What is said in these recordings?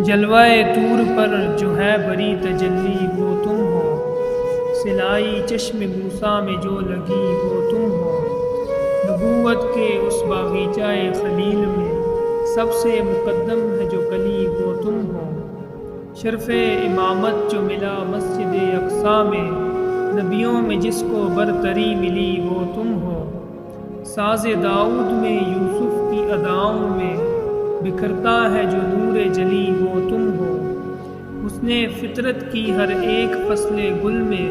جلوائے طور پر جو ہے بری تجلی وہ تم ہو، سلائی چشم موسیٰ میں جو لگی وہ تم ہو، نبوت کے اس باغیچۂ خلیل میں سب سے مقدم ہے جو کلی وہ تم ہو، شرف امامت جو ملا مسجد اقصیٰ میں نبیوں میں جس کو برتری ملی وہ تم ہو، ساز داؤد میں یوسف کی اداؤں میں بکھرتا ہے جو نور جلی وہ تم ہو، حسن فطرت کی ہر ایک فصل گل میں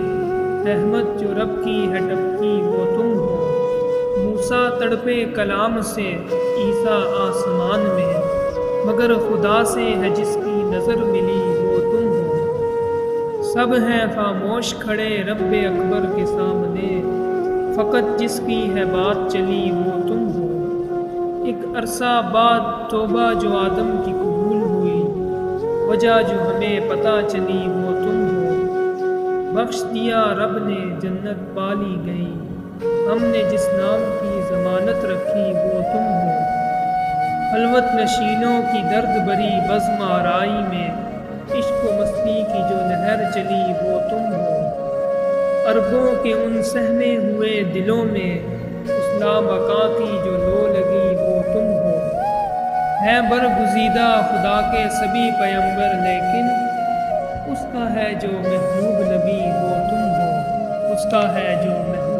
رحمت جو رب کی ہے ٹپکی وہ تم ہو، موسیٰ تڑپے کلام سے عیسیٰ آسمان میں مگر خدا سے ہے جس کی نظر ملی وہ تم ہو، سب ہیں خاموش کھڑے رب اکبر کے سامنے فقط جس کی ہے بات چلی وہ تم ہو، ایک عرصہ بعد توبہ جو آدم کی قبول ہوئی وجہ جو ہمیں پتہ چلی وہ تم ہو، بخش دیا رب نے جنت پالی گئی ہم نے جس نام کی ضمانت رکھی وہ تم ہو، خلوت نشینوں کی درد بری بزم آرائی میں عشق و مستی کی جو نہر چلی وہ تم ہو، عربوں کے ان سہمے ہوئے دلوں میں اس لامکاں کی جو لو لگی وہ تم ہو، ہے برگزیدہ خدا کے سبھی پیمبر لیکن اس کا ہے جو محبوب نبی وہ تم ہو، اس کا ہے جو محبوب